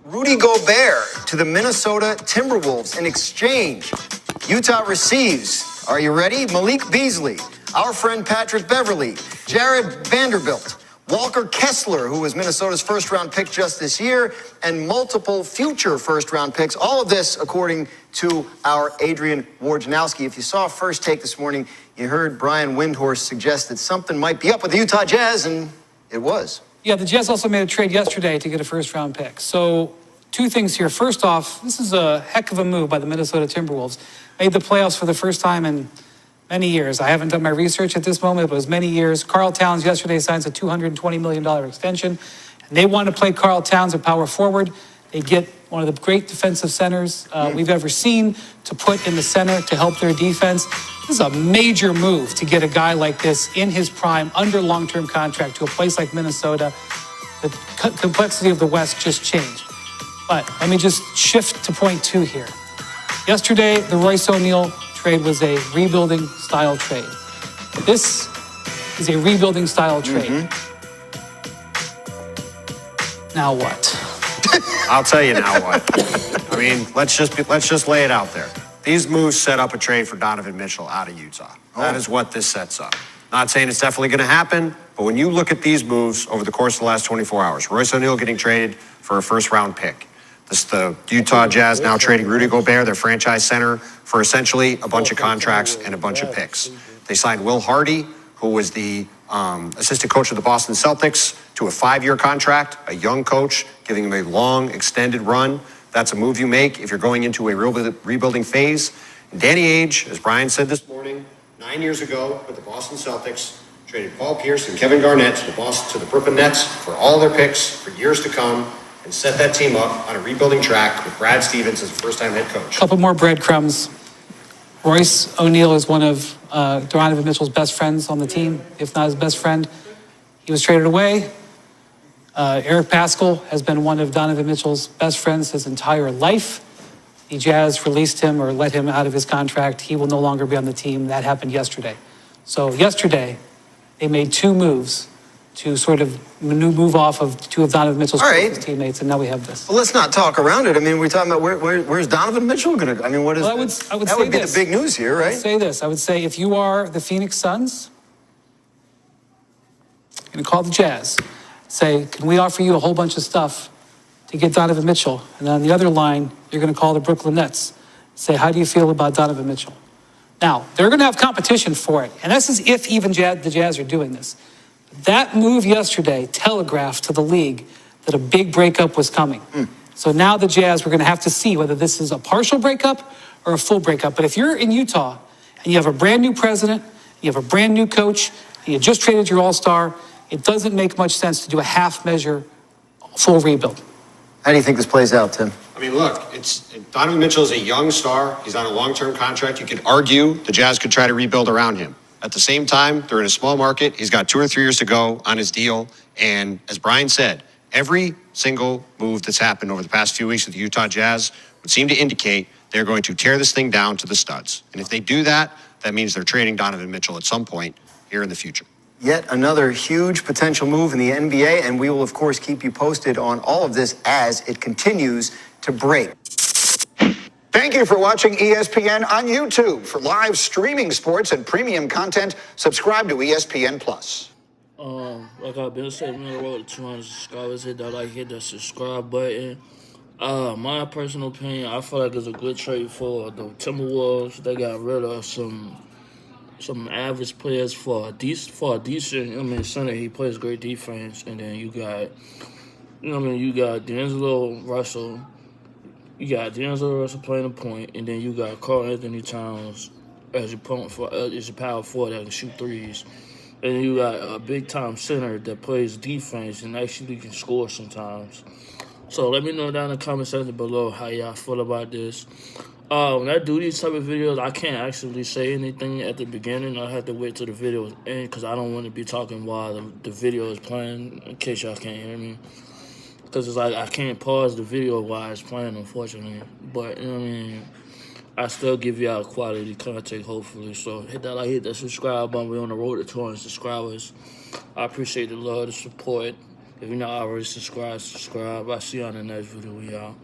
Rudy Gobert to the Minnesota Timberwolves in exchange. Utah receives, are you ready? Malik Beasley, our friend Patrick Beverley, Jared Vanderbilt, Walker Kessler, who was Minnesota's first-round pick just this year, and multiple future first-round picks. All of this, according to our Adrian Wojnarowski. If you saw First Take this morning, you heard Brian Windhorst suggest that something might be up with the Utah Jazz, and it was. Yeah, the Jazz also made a trade yesterday to get a first-round pick. So two things here. First off, this is a heck of a move by the Minnesota Timberwolves. Made the playoffs for the first time in many years. I haven't done my research at this moment, but it was many years. Carl Towns yesterday signs a $220 million extension. And they want to play Carl Towns at power forward. They get one of the great defensive centers we've ever seen to put in the center to help their defense. This is a major move to get a guy like this in his prime under long-term contract to a place like Minnesota. The complexity of the West just changed. But let me just shift to point two here. Yesterday, the Royce O'Neal trade was a rebuilding style trade. This is a rebuilding style trade. Now what? I'll tell you now what. I mean, let's just lay it out there. These moves set up a trade for Donovan Mitchell out of Utah. That is what this sets up. Not saying it's definitely going to happen, but when you look at these moves over the course of the last 24 hours, Royce O'Neal getting traded for a first-round pick. The Utah Jazz now trading Rudy Gobert, their franchise center, for essentially a bunch of contracts and a bunch of picks. They signed Will Hardy, who was the assistant coach of the Boston Celtics, to a 5-year contract, a young coach, giving him a long, extended run. That's a move you make if you're going into a rebuilding phase. And Danny Ainge, as Brian said this morning, 9 years ago with the Boston Celtics, traded Paul Pierce and Kevin Garnett to the Brooklyn Nets for all their picks for years to come, and set that team up on a rebuilding track with Brad Stevens as a first-time head coach. A couple more breadcrumbs. Royce O'Neal is one of Donovan Mitchell's best friends on the team, if not his best friend. He was traded away. Eric Paschall has been one of Donovan Mitchell's best friends his entire life. The Jazz released him or let him out of his contract. He will no longer be on the team. That happened yesterday. So yesterday, they made two moves to sort of move off of two of Donovan Mitchell's teammates, and now we have this. Well, let's not talk around it. I mean, we're talking about where's Donovan Mitchell going to? I mean, what is? Well, that would be the big news here, right? I would say this. I would say if you are the Phoenix Suns, you're going to call the Jazz, say, can we offer you a whole bunch of stuff to get Donovan Mitchell? And on the other line, you're going to call the Brooklyn Nets, say, how do you feel about Donovan Mitchell? Now, they're going to have competition for it, and this is if even the Jazz are doing this. That move yesterday telegraphed to the league that a big breakup was coming. So now the Jazz, we're going to have to see whether this is a partial breakup or a full breakup. But if you're in Utah and you have a brand new president, you have a brand new coach, and you just traded your all-star, it doesn't make much sense to do a half-measure full rebuild. How do you think this plays out, Tim? I mean, look, Donovan Mitchell is a young star. He's on a long-term contract. You could argue the Jazz could try to rebuild around him. At the same time, they're in a small market. He's got 2 or 3 years to go on his deal. And as Brian said, every single move that's happened over the past few weeks with the Utah Jazz would seem to indicate they're going to tear this thing down to the studs. And if they do that, that means they're trading Donovan Mitchell at some point here in the future. Yet another huge potential move in the NBA, and we will, of course, keep you posted on all of this as it continues to break. Thank you for watching ESPN on YouTube. For live streaming sports and premium content, subscribe to ESPN+. Like I've been saying, on the road to 200 subscribers, hit that subscribe button. My personal opinion, I feel like it's a good trade for the Timberwolves. They got rid of some average players for a decent. Center, he plays great defense, and then you got, you got D'Angelo Russell. You got D'Angelo Russell playing the point, and then you got Karl Anthony Towns as your power forward that can shoot threes. And then you got a big-time center that plays defense and actually can score sometimes. So let me know down in the comment section below how y'all feel about this. When I do these type of videos, I can't actually say anything at the beginning. I have to wait till the video is end because I don't want to be talking while the video is playing, in case y'all can't hear me. Because it's like I can't pause the video while it's playing, unfortunately. But, I still give y'all quality content, hopefully. So hit that subscribe button. We're on the road to 200 subscribers. I appreciate the love, the support. If you're not already subscribed, subscribe. I'll see you on the next video, y'all.